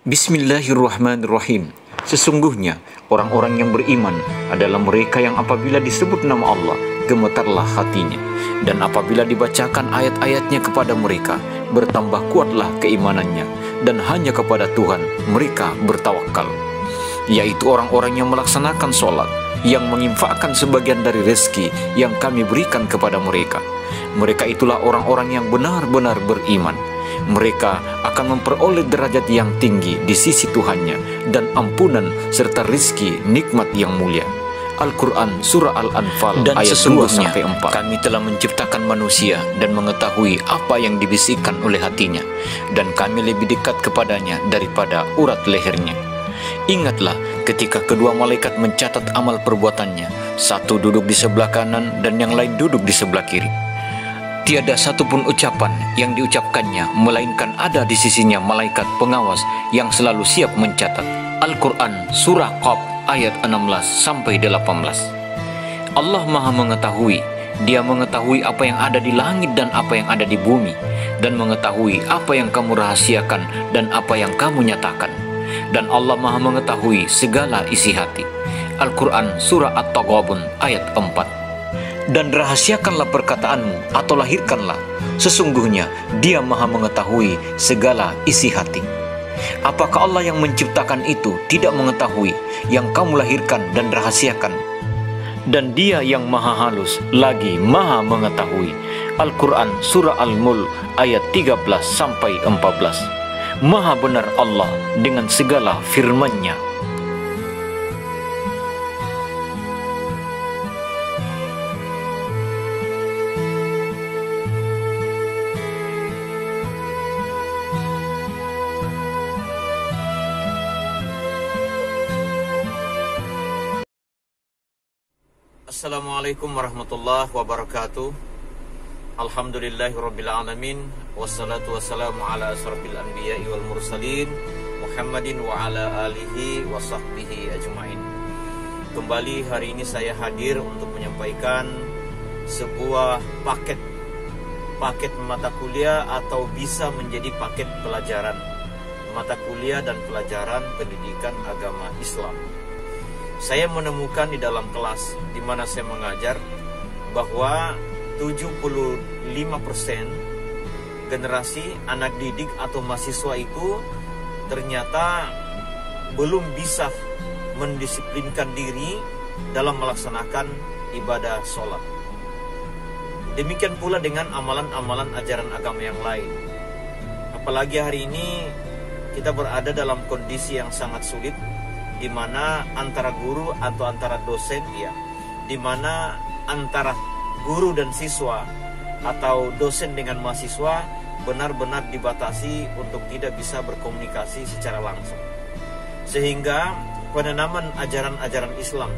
Bismillahirrahmanirrahim. Sesungguhnya orang-orang yang beriman adalah mereka yang apabila disebut nama Allah, gemetarlah hatinya. Dan apabila dibacakan ayat-ayatnya kepada mereka, bertambah kuatlah keimanannya. Dan hanya kepada Tuhan mereka bertawakal. Yaitu orang-orang yang melaksanakan sholat, yang menginfakkan sebagian dari rezeki yang kami berikan kepada mereka. Mereka itulah orang-orang yang benar-benar beriman. Mereka akan memperoleh derajat yang tinggi di sisi Tuhannya dan ampunan serta rizki nikmat yang mulia. Al-Quran Surah Al-Anfal ayat 2-4. Kami telah menciptakan manusia dan mengetahui apa yang dibisikkan oleh hatinya, dan kami lebih dekat kepadanya daripada urat lehernya. Ingatlah ketika kedua malaikat mencatat amal perbuatannya, satu duduk di sebelah kanan dan yang lain duduk di sebelah kiri. Tiada satupun ucapan yang diucapkannya, melainkan ada di sisinya malaikat pengawas yang selalu siap mencatat. Al-Quran Surah Qaf ayat 16-18. Allah Maha mengetahui. Dia mengetahui apa yang ada di langit dan apa yang ada di bumi, dan mengetahui apa yang kamu rahasiakan dan apa yang kamu nyatakan. Dan Allah Maha mengetahui segala isi hati. Al-Quran Surah At-Taghabun ayat 4. Dan rahasiakanlah perkataanmu atau lahirkanlah, sesungguhnya Dia Maha mengetahui segala isi hati. Apakah Allah yang menciptakan itu tidak mengetahui yang kamu lahirkan dan rahasiakan? Dan Dia yang Maha halus lagi Maha mengetahui. Al-Quran Surah Al-Mulk ayat 13-14. Maha benar Allah dengan segala firman-Nya. Assalamualaikum warahmatullahi wabarakatuh. Alhamdulillahirabbil alamin, wassalatu wassalamu ala asrofil anbiya'i wal mursalin, Muhammadin wa ala alihi wa sahbihi ajmain. Kembali hari ini saya hadir untuk menyampaikan sebuah paket mata kuliah, atau bisa menjadi paket pelajaran mata kuliah dan pelajaran pendidikan agama Islam. Saya menemukan di dalam kelas di mana saya mengajar bahwa 75% generasi anak didik atau mahasiswa itu ternyata belum bisa mendisiplinkan diri dalam melaksanakan ibadah sholat. Demikian pula dengan amalan-amalan ajaran agama yang lain. Apalagi hari ini kita berada dalam kondisi yang sangat sulit, di mana antara guru atau antara dosen, di mana antara guru dan siswa atau dosen dengan mahasiswa benar-benar dibatasi untuk tidak bisa berkomunikasi secara langsung. Sehingga penanaman ajaran-ajaran Islam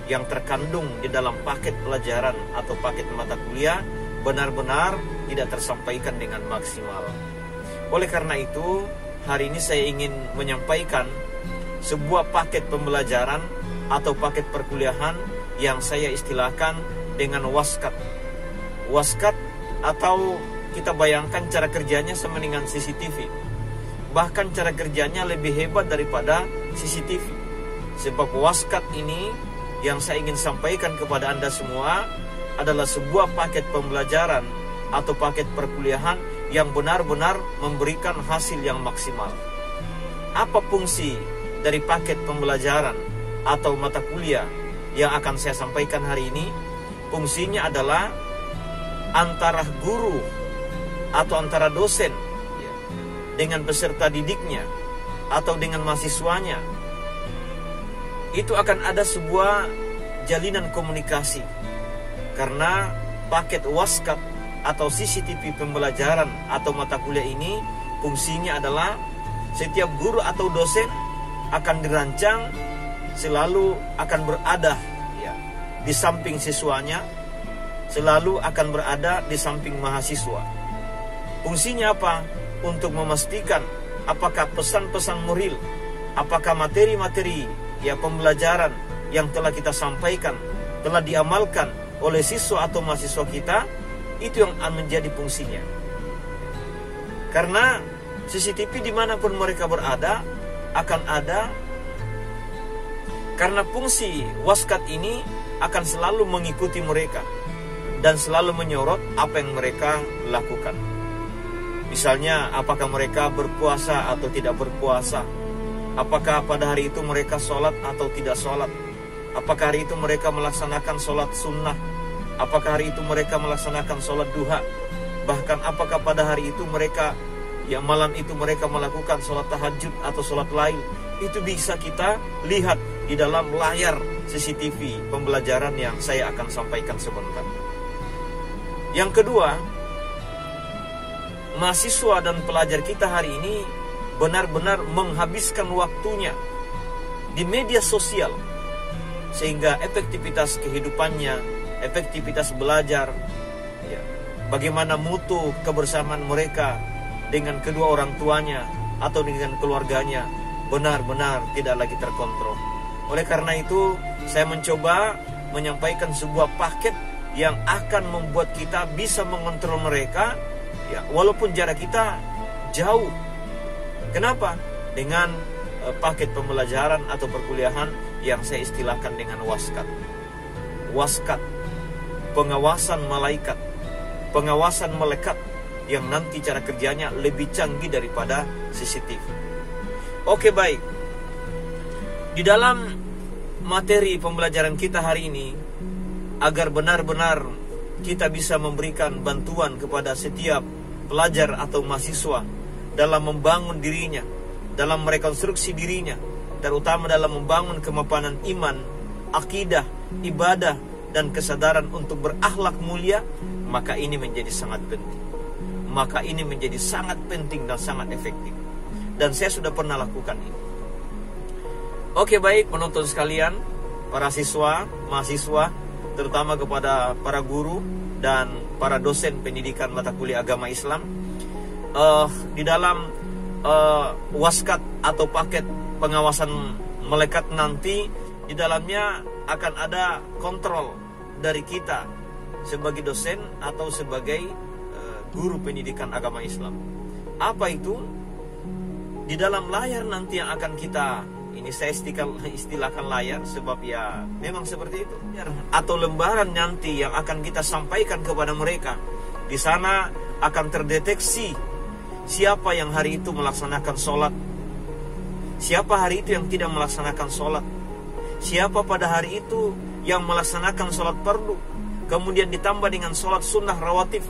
yang terkandung di dalam paket pelajaran atau paket mata kuliah benar-benar tidak tersampaikan dengan maksimal. Oleh karena itu, hari ini saya ingin menyampaikan sebuah paket pembelajaran atau paket perkuliahan yang saya istilahkan dengan waskat. Waskat atau kita bayangkan cara kerjanya sama dengan CCTV. Bahkan cara kerjanya lebih hebat daripada CCTV. Sebab waskat ini yang saya ingin sampaikan kepada Anda semua adalah sebuah paket pembelajaran atau paket perkuliahan yang benar-benar memberikan hasil yang maksimal. Apa fungsi dari paket pembelajaran atau mata kuliah yang akan saya sampaikan hari ini? Fungsinya adalah antara guru atau antara dosen dengan peserta didiknya atau dengan mahasiswanya, itu akan ada sebuah jalinan komunikasi. Karena paket waskat atau CCTV pembelajaran atau mata kuliah ini fungsinya adalah setiap guru atau dosen akan dirancang selalu akan berada di samping siswanya, selalu akan berada di samping mahasiswa. Fungsinya apa? Untuk memastikan apakah pesan-pesan moral, apakah materi-materi pembelajaran yang telah kita sampaikan telah diamalkan oleh siswa atau mahasiswa kita. Itu yang menjadi fungsinya. Karena CCTV dimanapun mereka berada, akan ada, karena fungsi waskat ini akan selalu mengikuti mereka dan selalu menyorot apa yang mereka lakukan. Misalnya, apakah mereka berpuasa atau tidak berpuasa, apakah pada hari itu mereka sholat atau tidak sholat, apakah hari itu mereka melaksanakan sholat sunnah, apakah hari itu mereka melaksanakan sholat duha, bahkan apakah pada hari itu mereka, ya malam itu mereka melakukan sholat tahajud atau sholat lain. Itu bisa kita lihat di dalam layar CCTV pembelajaran yang saya akan sampaikan sebentar. Yang kedua, mahasiswa dan pelajar kita hari ini benar-benar menghabiskan waktunya di media sosial, sehingga efektivitas kehidupannya, efektivitas belajar, ya, bagaimana mutu kebersamaan mereka dengan kedua orang tuanya atau dengan keluarganya benar-benar tidak lagi terkontrol. Oleh karena itu, saya mencoba menyampaikan sebuah paket yang akan membuat kita bisa mengontrol mereka, ya, walaupun jarak kita jauh. Kenapa? Dengan paket pembelajaran atau perkuliahan yang saya istilahkan dengan waskat. Waskat, pengawasan malaikat, pengawasan melekat, yang nanti cara kerjanya lebih canggih daripada CCTV. Oke, baik. Di dalam materi pembelajaran kita hari ini, agar benar-benar kita bisa memberikan bantuan kepada setiap pelajar atau mahasiswa dalam membangun dirinya, dalam merekonstruksi dirinya, terutama dalam membangun kemapanan iman, akidah, ibadah, dan kesadaran untuk berakhlak mulia, maka ini menjadi sangat penting. Maka ini menjadi sangat penting dan sangat efektif. Dan saya sudah pernah lakukan ini. Oke, baik penonton sekalian, para siswa, mahasiswa, terutama kepada para guru dan para dosen pendidikan mata kuliah agama Islam, di dalam waskat atau paket pengawasan melekat nanti, di dalamnya akan ada kontrol dari kita sebagai dosen atau sebagai guru pendidikan agama Islam. Apa itu? Di dalam layar nanti yang akan kita, ini saya istilahkan layar sebab ya memang seperti itu, atau lembaran nanti yang akan kita sampaikan kepada mereka. Di sana akan terdeteksi siapa yang hari itu melaksanakan sholat, siapa hari itu yang tidak melaksanakan sholat, siapa pada hari itu yang melaksanakan sholat fardu, kemudian ditambah dengan sholat sunnah rawatib,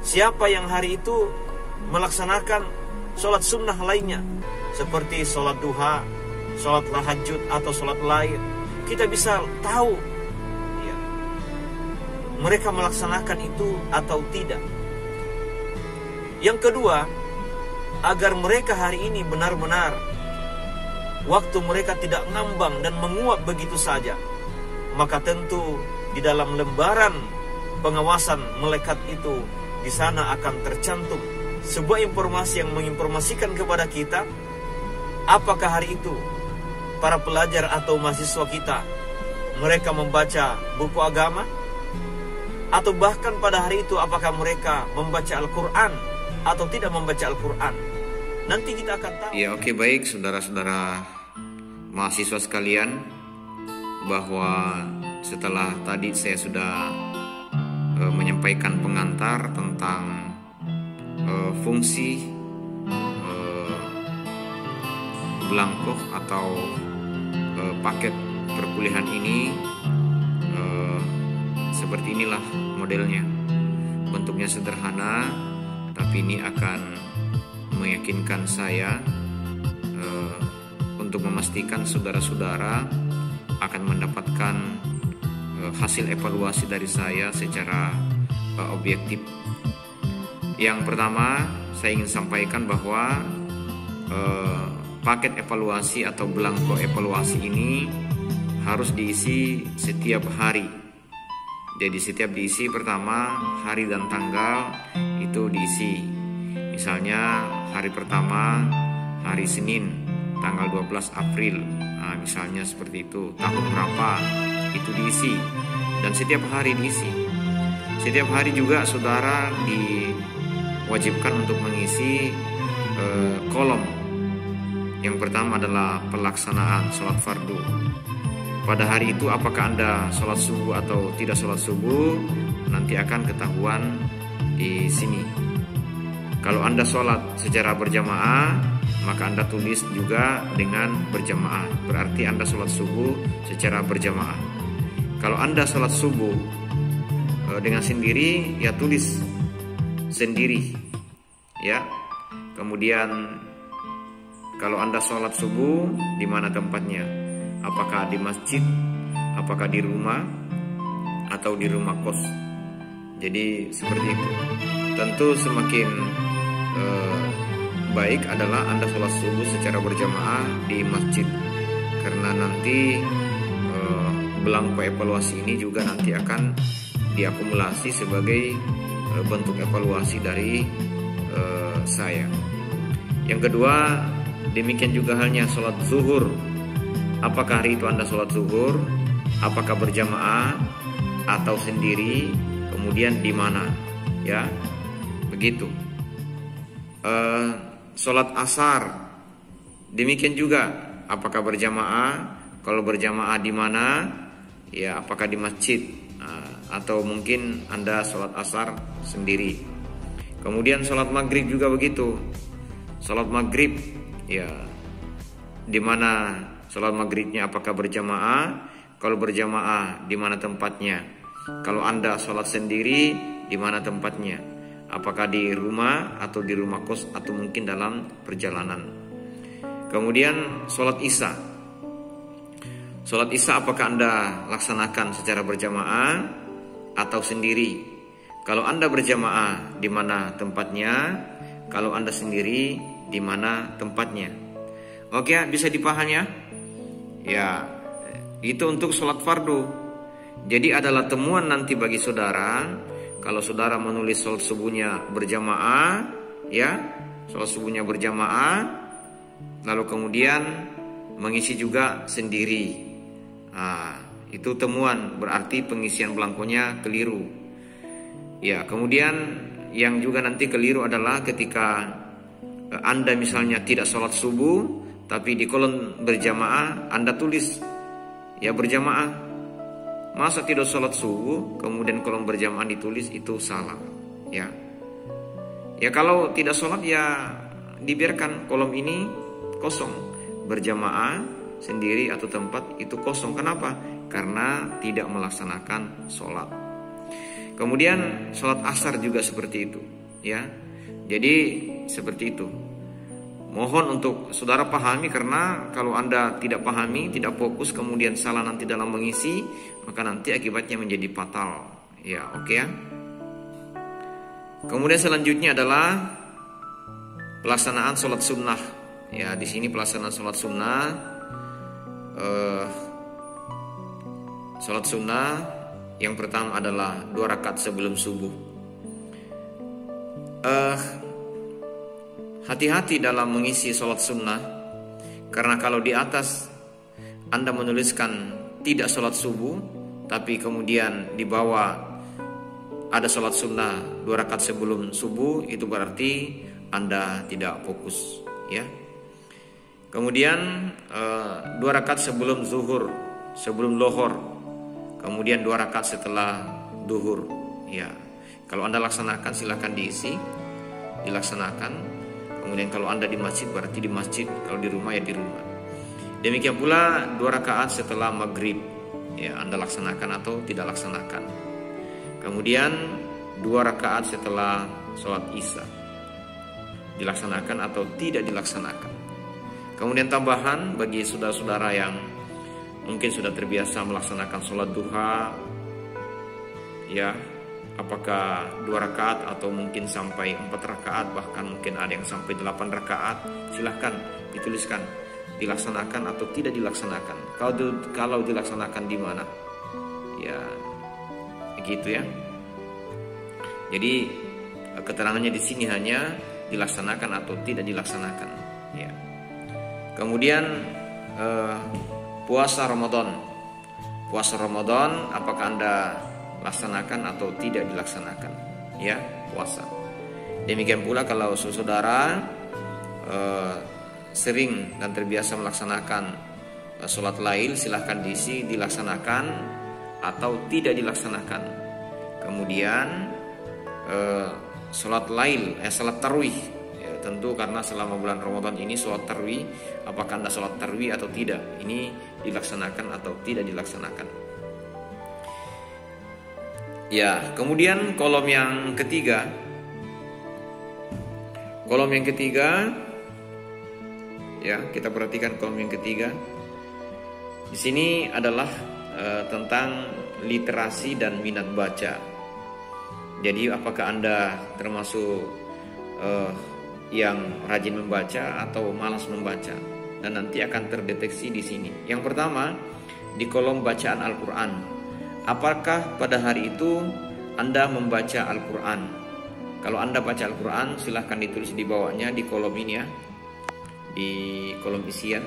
siapa yang hari itu melaksanakan sholat sunnah lainnya seperti sholat duha, sholat tahajud atau sholat lain. Kita bisa tahu, ya, mereka melaksanakan itu atau tidak. Yang kedua, agar mereka hari ini benar-benar waktu mereka tidak ngambang dan menguap begitu saja, maka tentu di dalam lembaran pengawasan melekat itu, di sana akan tercantum sebuah informasi yang menginformasikan kepada kita apakah hari itu para pelajar atau mahasiswa kita mereka membaca buku agama, atau bahkan pada hari itu apakah mereka membaca Al-Quran atau tidak membaca Al-Quran. Nanti kita akan tahu. Ya, oke, baik saudara-saudara mahasiswa sekalian, bahwa setelah tadi saya sudah menyampaikan pengantar tentang fungsi belangko atau paket perkuliahan ini, seperti inilah modelnya. Bentuknya sederhana, tapi ini akan meyakinkan saya untuk memastikan saudara-saudara akan mendapatkan hasil evaluasi dari saya secara objektif. Yang pertama, saya ingin sampaikan bahwa paket evaluasi atau belangko evaluasi ini harus diisi setiap hari. Jadi setiap diisi, pertama hari dan tanggal itu diisi. Misalnya hari pertama hari Senin tanggal 12 April, nah, misalnya seperti itu, tahun berapa itu diisi, dan setiap hari diisi. Setiap hari juga saudara diwajibkan untuk mengisi kolom Yang pertama adalah pelaksanaan sholat fardu. Pada hari itu apakah Anda sholat subuh atau tidak sholat subuh, nanti akan ketahuan di sini. Kalau Anda sholat secara berjamaah, maka Anda tulis juga dengan berjamaah, berarti Anda sholat subuh secara berjamaah. Kalau Anda sholat subuh dengan sendiri, ya tulis sendiri, ya. Kemudian kalau Anda sholat subuh, di mana tempatnya? Apakah di masjid, apakah di rumah, atau di rumah kos? Jadi seperti itu. Tentu semakin baik adalah Anda sholat subuh secara berjamaah di masjid, karena nanti belangko evaluasi ini juga nanti akan diakumulasi sebagai bentuk evaluasi dari saya. Yang kedua, demikian juga halnya sholat zuhur. Apakah hari itu Anda sholat zuhur? Apakah berjamaah atau sendiri? Kemudian di mana? Ya, begitu. Sholat asar, demikian juga. Apakah berjamaah? Kalau berjamaah di mana? Ya, apakah di masjid? Atau mungkin Anda sholat asar sendiri. Kemudian sholat maghrib juga begitu. Sholat maghrib, ya, di mana sholat maghribnya? Apakah berjamaah? Kalau berjamaah, di mana tempatnya? Kalau Anda sholat sendiri, di mana tempatnya? Apakah di rumah atau di rumah kos atau mungkin dalam perjalanan? Kemudian sholat isya. Sholat isya apakah Anda laksanakan secara berjamaah atau sendiri? Kalau Anda berjamaah, di mana tempatnya? Kalau Anda sendiri, di mana tempatnya? Oke, bisa dipahami ya? Ya, itu untuk sholat fardu. Jadi adalah temuan nanti bagi saudara. Kalau saudara menulis sholat subuhnya berjamaah, ya, sholat subuhnya berjamaah, lalu kemudian mengisi juga sendiri. Itu temuan, berarti pengisian belangkonya keliru. Ya, kemudian yang juga nanti keliru adalah ketika Anda misalnya tidak sholat subuh, tapi di kolom berjamaah Anda tulis ya berjamaah. Masa tidak sholat subuh kemudian kolom berjamaah ditulis, itu salah, ya. Ya kalau tidak sholat ya dibiarkan kolom ini kosong. Berjamaah sendiri atau tempat itu kosong. Kenapa? Karena tidak melaksanakan sholat. Kemudian sholat asar juga seperti itu, ya. Jadi seperti itu. Mohon untuk saudara pahami, karena kalau Anda tidak pahami, tidak fokus, kemudian salah nanti dalam mengisi, maka nanti akibatnya menjadi fatal. Ya, oke ya. Kemudian selanjutnya adalah pelaksanaan sholat sunnah. Ya, di sini pelaksanaan sholat sunnah. Sholat sunnah yang pertama adalah 2 rakaat sebelum subuh. Hati-hati dalam mengisi sholat sunnah, karena kalau di atas Anda menuliskan tidak sholat subuh, tapi kemudian di bawah ada sholat sunnah 2 rakaat sebelum subuh, itu berarti Anda tidak fokus, ya. Kemudian 2 rakaat sebelum zuhur, sebelum lohor, kemudian 2 rakaat setelah duhur, ya. Kalau Anda laksanakan silakan diisi, dilaksanakan. Kemudian kalau Anda di masjid berarti di masjid, kalau di rumah ya di rumah. Demikian pula 2 rakaat setelah maghrib, ya, Anda laksanakan atau tidak laksanakan. Kemudian 2 rakaat setelah sholat isya, dilaksanakan atau tidak dilaksanakan. Kemudian tambahan bagi saudara-saudara yang mungkin sudah terbiasa melaksanakan sholat duha, ya, apakah 2 rakaat atau mungkin sampai 4 rakaat, bahkan mungkin ada yang sampai 8 rakaat, silahkan dituliskan dilaksanakan atau tidak dilaksanakan. Kalau dilaksanakan di mana, ya begitu ya. Jadi keterangannya di sini hanya dilaksanakan atau tidak dilaksanakan, ya. Kemudian puasa Ramadan. Puasa Ramadan apakah Anda laksanakan atau tidak dilaksanakan, ya, puasa. Demikian pula kalau saudara sering dan terbiasa melaksanakan sholat lail, silahkan diisi dilaksanakan atau tidak dilaksanakan. Kemudian sholat lail, sholat tarawih, ya, tentu karena selama bulan Ramadan ini sholat tarawih, apakah Anda sholat tarawih atau tidak, ini dilaksanakan atau tidak dilaksanakan. Ya, kemudian kolom yang ketiga, ya, kita perhatikan kolom yang ketiga. Di sini adalah tentang literasi dan minat baca. Jadi apakah Anda termasuk yang rajin membaca atau malas membaca? Dan nanti akan terdeteksi di sini. Yang pertama, di kolom bacaan Al-Quran. Apakah pada hari itu Anda membaca Al-Quran? Kalau Anda baca Al-Quran, silahkan ditulis di bawahnya di kolom ini ya, di kolom isian,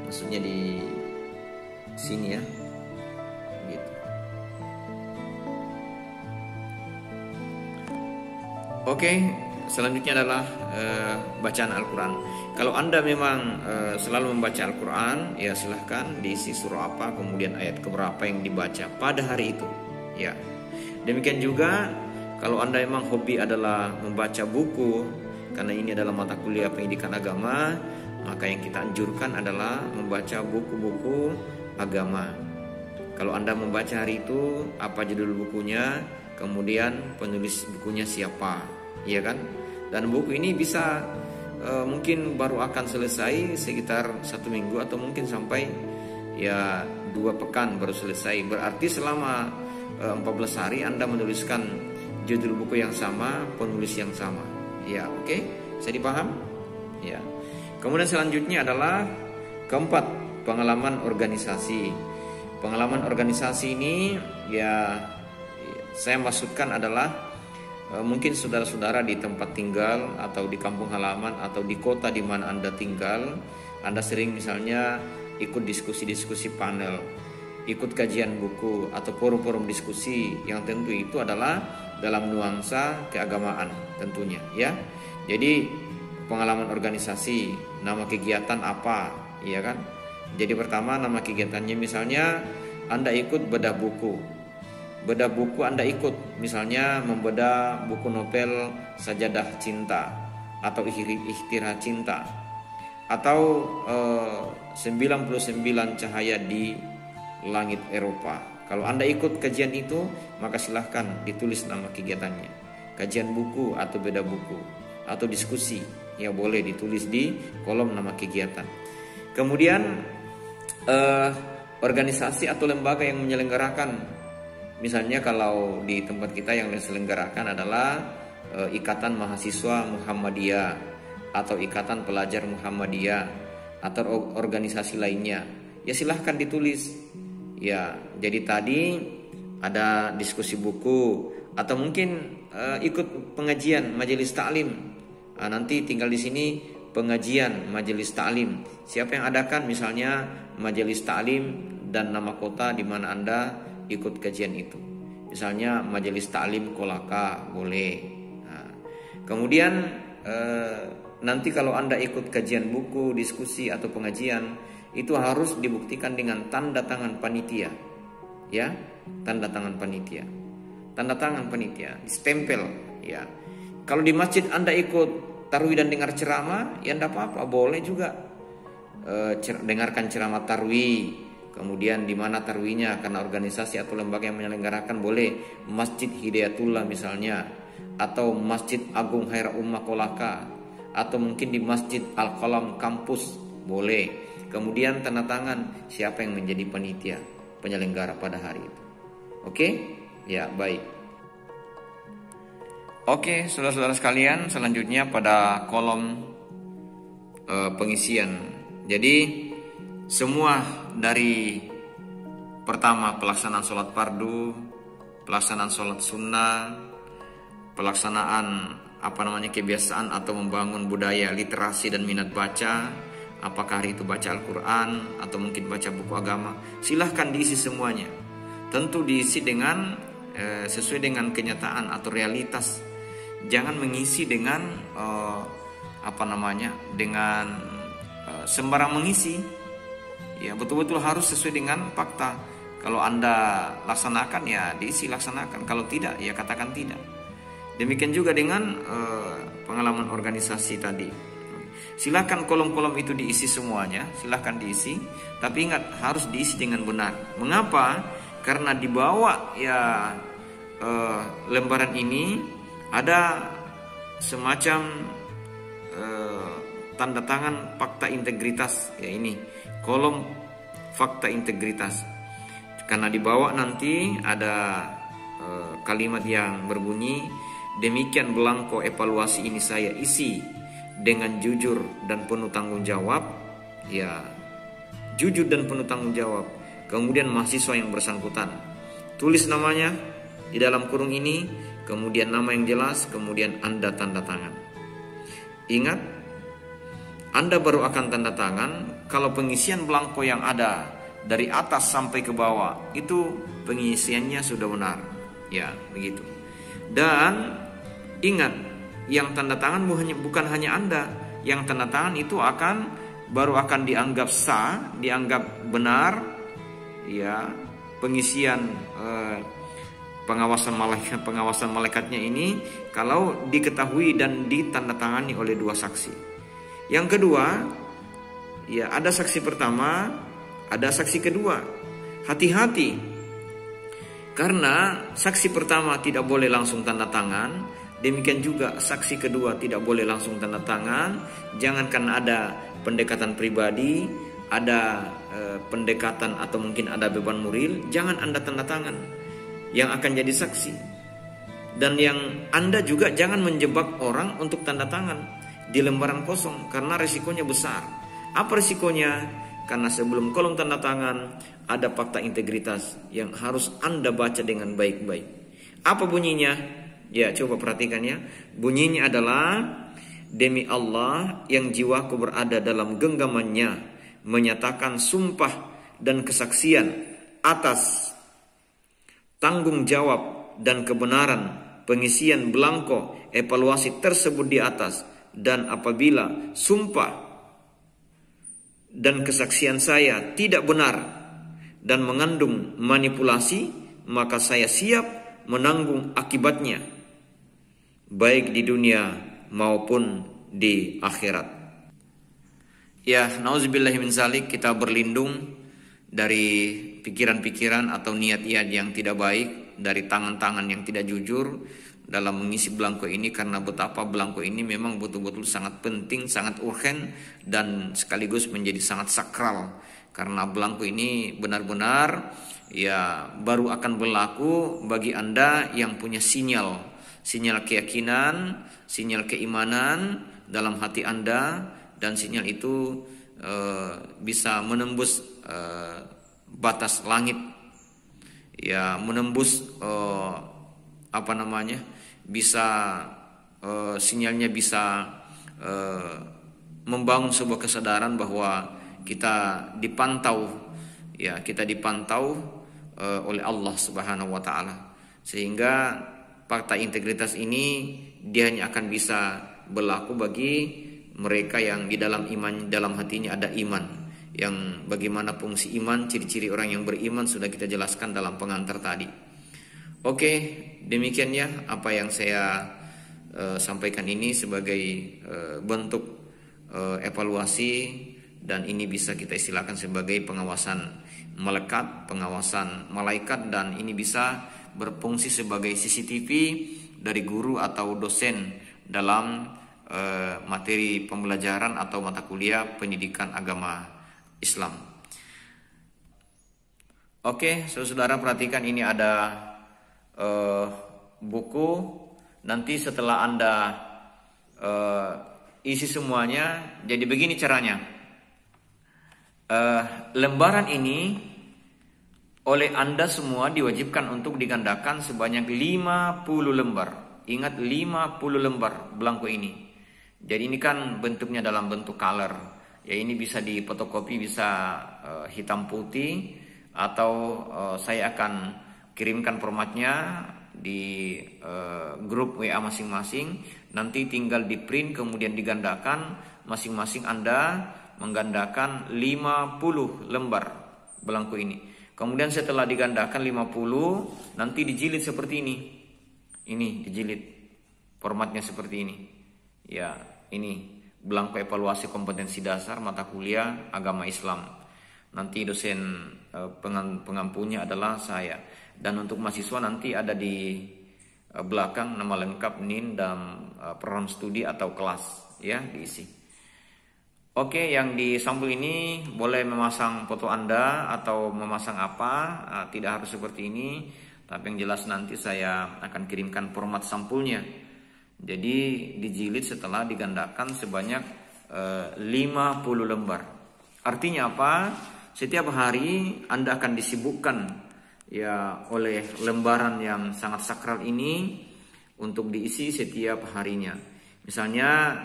maksudnya di sini ya, gitu. Oke, selanjutnya adalah bacaan Al-Quran. Kalau Anda memang selalu membaca Al-Quran, ya silahkan diisi surah apa, kemudian ayat keberapa yang dibaca pada hari itu. Ya, demikian juga kalau Anda memang hobi adalah membaca buku, karena ini adalah mata kuliah pendidikan agama, maka yang kita anjurkan adalah membaca buku-buku agama. Kalau Anda membaca hari itu, apa judul bukunya, kemudian penulis bukunya siapa, iya kan? Dan buku ini bisa mungkin baru akan selesai sekitar 1 minggu atau mungkin sampai ya 2 pekan baru selesai. Berarti selama 14 hari Anda menuliskan judul buku yang sama, penulis yang sama. Ya, oke, bisa dipaham? Ya. Kemudian selanjutnya adalah keempat, pengalaman organisasi. Pengalaman organisasi ini ya saya maksudkan adalah mungkin saudara-saudara di tempat tinggal atau di kampung halaman atau di kota di mana Anda tinggal, Anda sering misalnya ikut diskusi-diskusi panel, ikut kajian buku atau forum-forum diskusi yang tentu itu adalah dalam nuansa keagamaan tentunya ya. Jadi pengalaman organisasi, nama kegiatan apa, iya kan? Jadi pertama nama kegiatannya misalnya Anda ikut bedah buku. Bedah buku Anda ikut, misalnya membedah buku novel Sajadah Cinta atau Ikhtiar Cinta atau 99 Cahaya di Langit Eropa. Kalau Anda ikut kajian itu, maka silahkan ditulis nama kegiatannya. Kajian buku atau beda buku atau diskusi, ya boleh ditulis di kolom nama kegiatan. Kemudian organisasi atau lembaga yang menyelenggarakan. Misalnya kalau di tempat kita yang diselenggarakan adalah Ikatan Mahasiswa Muhammadiyah atau Ikatan Pelajar Muhammadiyah atau organisasi lainnya, ya silahkan ditulis. Ya, jadi tadi ada diskusi buku atau mungkin ikut pengajian majelis taklim. Nanti tinggal di sini pengajian majelis taklim. Siapa yang adakan misalnya majelis taklim dan nama kota di mana Anda ikut kajian itu. Misalnya majelis taklim Kolaka boleh. Nah, kemudian nanti kalau Anda ikut kajian buku, diskusi atau pengajian, itu harus dibuktikan dengan tanda tangan panitia. Ya, tanda tangan panitia. Tanda tangan panitia, stempel ya. Kalau di masjid Anda ikut tarawih dan dengar ceramah, ya enggak apa-apa, boleh juga dengarkan ceramah tarawih. Kemudian di mana tarwihnya, karena organisasi atau lembaga yang menyelenggarakan, boleh Masjid Hidayatullah misalnya, atau Masjid Agung Khaira Ummah Kolaka, atau mungkin di Masjid Al-Qalam kampus, boleh. Kemudian tanda tangan siapa yang menjadi panitia penyelenggara pada hari itu. Oke? Ya, baik. Oke, saudara-saudara sekalian, selanjutnya pada kolom pengisian. Jadi semua dari pertama pelaksanaan sholat fardu, pelaksanaan sholat sunnah, pelaksanaan kebiasaan atau membangun budaya literasi dan minat baca, apakah hari itu baca Al-Quran atau mungkin baca buku agama, silahkan diisi semuanya. Tentu diisi dengan sesuai dengan kenyataan atau realitas. Jangan mengisi dengan dengan sembarang mengisi. Ya, betul-betul harus sesuai dengan fakta. Kalau Anda laksanakan, ya diisi laksanakan. Kalau tidak, ya katakan tidak. Demikian juga dengan pengalaman organisasi tadi. Silakan kolom-kolom itu diisi semuanya, silakan diisi. Tapi ingat, harus diisi dengan benar. Mengapa? Karena di bawah ya lembaran ini ada semacam tanda tangan fakta integritas. Ya, ini kolom fakta integritas. Karena di bawah nanti ada kalimat yang berbunyi, demikian belangko evaluasi ini saya isi dengan jujur dan penuh tanggung jawab. Ya, jujur dan penuh tanggung jawab. Kemudian mahasiswa yang bersangkutan, tulis namanya di dalam kurung ini, kemudian nama yang jelas, kemudian Anda tanda tangan. Ingat, Anda baru akan tanda tangan kalau pengisian belangko yang ada dari atas sampai ke bawah itu pengisiannya sudah benar. Ya, begitu. Dan ingat, yang tanda tangan bukan hanya Anda. Yang tanda tangan itu baru akan dianggap sah, dianggap benar, ya, pengisian pengawasan malaikatnya ini kalau diketahui dan ditandatangani oleh dua saksi. Yang kedua, ya, ada saksi pertama, ada saksi kedua. Hati-hati, karena saksi pertama tidak boleh langsung tanda tangan, demikian juga saksi kedua tidak boleh langsung tanda tangan. Jangankan ada pendekatan pribadi, ada pendekatan atau mungkin ada beban moral, jangan Anda tanda tangan yang akan jadi saksi. Dan yang Anda juga jangan menjebak orang untuk tanda tangan di lembaran kosong, karena resikonya besar. Apa resikonya? Karena sebelum kolom tanda tangan ada fakta integritas yang harus Anda baca dengan baik-baik. Apa bunyinya? Ya, coba perhatikan ya. Bunyinya adalah, demi Allah yang jiwaku berada dalam genggamannya, menyatakan sumpah dan kesaksian atas tanggung jawab dan kebenaran pengisian belangko evaluasi tersebut di atas. Dan apabila sumpah dan kesaksian saya tidak benar dan mengandung manipulasi, maka saya siap menanggung akibatnya, baik di dunia maupun di akhirat. Ya, nauzubillahi min zalik, kita berlindung dari pikiran-pikiran atau niat-niat yang tidak baik, dari tangan-tangan yang tidak jujur dalam mengisi belangko ini, karena betapa belangko ini memang betul-betul sangat penting, sangat urgen, dan sekaligus menjadi sangat sakral. Karena belangko ini benar-benar ya baru akan berlaku bagi Anda yang punya sinyal keyakinan, sinyal keimanan dalam hati Anda, dan sinyal itu bisa menembus batas langit, ya, menembus bisa sinyalnya bisa membangun sebuah kesadaran bahwa kita dipantau, ya, kita dipantau oleh Allah Subhanahu wa taala. Sehingga fakta integritas ini dia hanya akan bisa berlaku bagi mereka yang di dalam iman, dalam hatinya ada iman. Yang bagaimana fungsi iman, ciri-ciri orang yang beriman sudah kita jelaskan dalam pengantar tadi. Oke, demikian ya apa yang saya sampaikan ini sebagai bentuk evaluasi, dan ini bisa kita istilahkan sebagai pengawasan malaikat, dan ini bisa berfungsi sebagai CCTV dari guru atau dosen dalam materi pembelajaran atau mata kuliah pendidikan agama Islam. Oke, saudara perhatikan, ini ada buku. Nanti setelah Anda isi semuanya, jadi begini caranya. Lembaran ini oleh Anda semua diwajibkan untuk digandakan sebanyak 50 lembar. Ingat, 50 lembar belangko ini. Jadi ini kan bentuknya dalam bentuk color. Ya, ini bisa difotokopi, bisa hitam putih, atau saya akan kirimkan formatnya di grup WA masing-masing. Nanti tinggal di print kemudian digandakan. Masing-masing Anda menggandakan 50 lembar belangko ini. Kemudian setelah digandakan 50, nanti dijilid seperti ini. Ini dijilid. Formatnya seperti ini. Ya, ini belangko evaluasi kompetensi dasar mata kuliah agama Islam. Nanti dosen pengampunya adalah saya. Dan untuk mahasiswa nanti ada di belakang nama lengkap NIN dan program studi atau kelas, ya, diisi. Oke, yang di sampul ini boleh memasang foto Anda atau memasang apa, tidak harus seperti ini, tapi yang jelas nanti saya akan kirimkan format sampulnya. Jadi dijilid setelah digandakan sebanyak 50 lembar. Artinya apa? Setiap hari Anda akan disibukkan ya oleh lembaran yang sangat sakral ini untuk diisi setiap harinya. Misalnya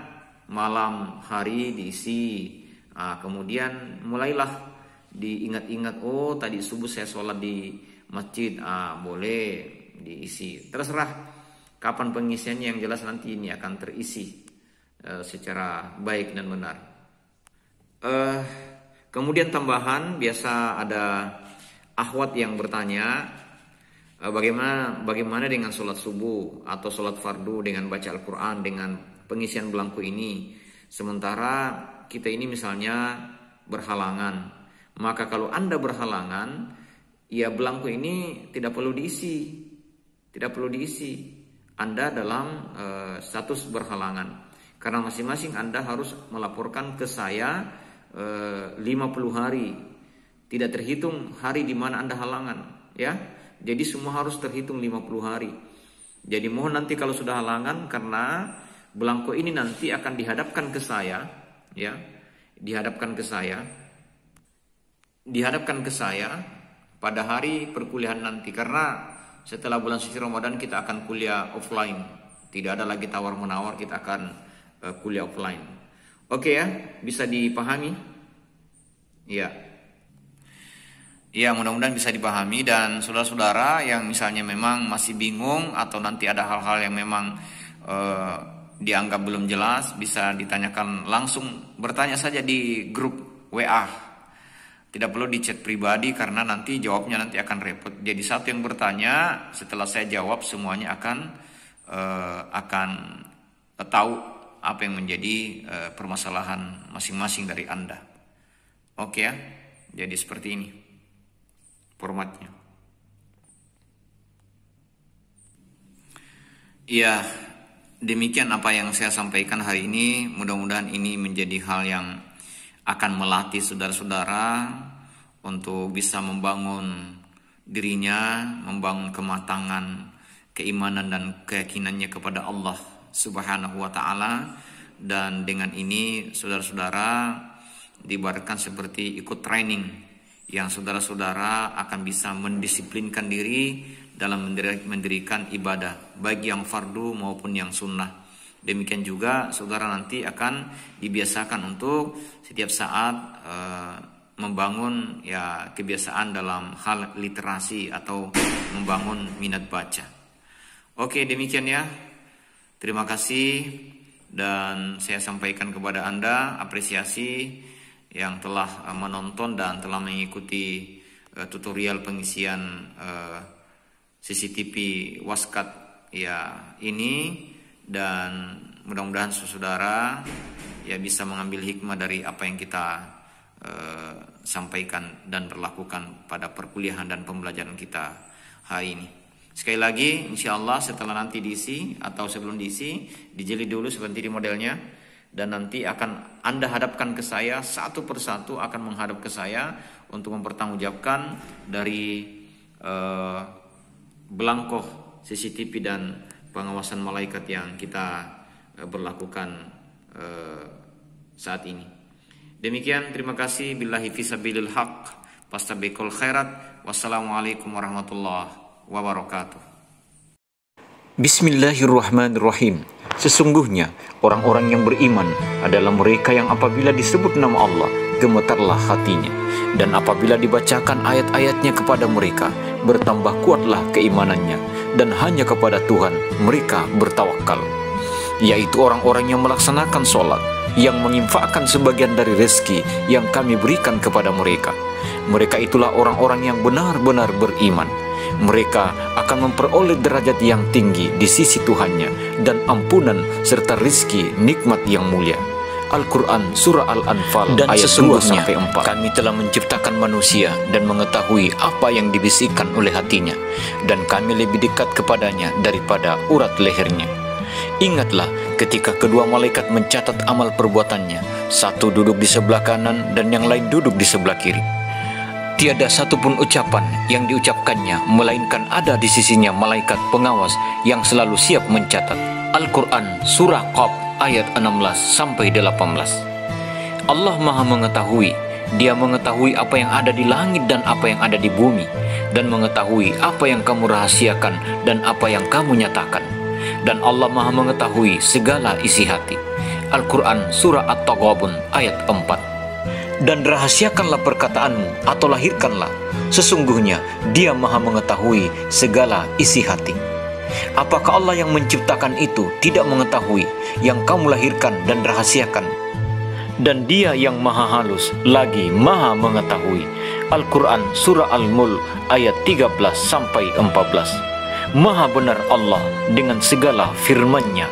malam hari diisi, kemudian mulailah diingat-ingat, oh tadi subuh saya sholat di masjid, boleh diisi. Terserah kapan pengisiannya, yang jelas nanti ini akan terisi secara baik dan benar. Kemudian tambahan, biasa ada akhwat yang bertanya, bagaimana dengan sholat subuh atau sholat fardu dengan baca Al-Quran dengan pengisian belangko ini, sementara kita ini misalnya berhalangan. Maka kalau Anda berhalangan, ya belangko ini tidak perlu diisi. Anda dalam status berhalangan, karena masing-masing Anda harus melaporkan ke saya 50 hari. Tidak terhitung hari di mana Anda halangan, ya. Jadi semua harus terhitung 50 hari. Jadi mohon nanti kalau sudah halangan, karena belangko ini nanti akan dihadapkan ke saya, ya, dihadapkan ke saya pada hari perkuliahan nanti, karena setelah bulan suci Ramadan kita akan kuliah offline, tidak ada lagi tawar-menawar, kita akan kuliah offline. Oke ya, bisa dipahami? Ya, mudah-mudahan bisa dipahami. Dan saudara-saudara yang misalnya memang masih bingung atau nanti ada hal-hal yang memang dianggap belum jelas, bisa ditanyakan langsung, bertanya saja di grup WA. Tidak perlu di chat pribadi, karena nanti jawabnya nanti akan repot. Jadi satu yang bertanya, setelah saya jawab semuanya akan tahu apa yang menjadi permasalahan masing-masing dari Anda. Oke ya, jadi seperti ini formatnya. Ya, demikian apa yang saya sampaikan hari ini. Mudah-mudahan ini menjadi hal yang akan melatih saudara-saudara untuk bisa membangun dirinya, membangun kematangan keimanan dan keyakinannya kepada Allah Subhanahu wa ta'ala. Dan dengan ini saudara-saudara diibaratkan seperti ikut training, yang saudara-saudara akan bisa mendisiplinkan diri dalam mendirikan ibadah, baik yang fardu maupun yang sunnah. Demikian juga saudara nanti akan dibiasakan untuk setiap saat membangun ya kebiasaan dalam hal literasi atau membangun minat baca. Oke, demikian ya. Terima kasih, dan saya sampaikan kepada Anda apresiasi yang telah menonton dan telah mengikuti tutorial pengisian CCTV Waskat ya ini. Dan mudah-mudahan saudara ya bisa mengambil hikmah dari apa yang kita sampaikan dan berlakukan pada perkuliahan dan pembelajaran kita hari ini. Sekali lagi, insya Allah setelah nanti diisi atau sebelum diisi, dijilid dulu seperti modelnya, dan nanti akan Anda hadapkan ke saya satu persatu, akan menghadap ke saya untuk mempertanggungjawabkan dari belangko CCTV dan pengawasan malaikat yang kita berlakukan saat ini. Demikian, terima kasih. Billahi fisabilil haq, fastabiqul khairat. Wassalamualaikum warahmatullahi wabarakatuh. Bismillahirrahmanirrahim. Sesungguhnya orang-orang yang beriman adalah mereka yang apabila disebut nama Allah, gemetarlah hatinya, dan apabila dibacakan ayat-ayatnya kepada mereka, bertambah kuatlah keimanannya, dan hanya kepada Tuhan mereka bertawakal, yaitu orang-orang yang melaksanakan sholat yang menginfakkan sebagian dari rezeki yang kami berikan kepada mereka. Mereka itulah orang-orang yang benar-benar beriman. Mereka akan memperoleh derajat yang tinggi di sisi Tuhannya dan ampunan serta rizki nikmat yang mulia. Al-Quran Surah Al-Anfal Dan ayat sesungguhnya 2-4. kami telah menciptakan manusia dan mengetahui apa yang dibisikkan oleh hatinya, dan kami lebih dekat kepadanya daripada urat lehernya. Ingatlah ketika kedua malaikat mencatat amal perbuatannya, satu duduk di sebelah kanan dan yang lain duduk di sebelah kiri. Tiada satupun ucapan yang diucapkannya, melainkan ada di sisinya malaikat pengawas yang selalu siap mencatat. Al-Quran Surah Qaf ayat 16-18. Allah Maha mengetahui. Dia mengetahui apa yang ada di langit dan apa yang ada di bumi, dan mengetahui apa yang kamu rahasiakan dan apa yang kamu nyatakan. Dan Allah Maha mengetahui segala isi hati. Al-Quran Surah At-Taghabun ayat 4. Dan rahasiakanlah perkataanmu atau lahirkanlah, sesungguhnya Dia Maha mengetahui segala isi hati. Apakah Allah yang menciptakan itu tidak mengetahui yang kamu lahirkan dan rahasiakan? Dan Dia yang Maha halus lagi Maha mengetahui. Al-Quran Surah Al-Mulk ayat 13-14. Maha benar Allah dengan segala firman-Nya.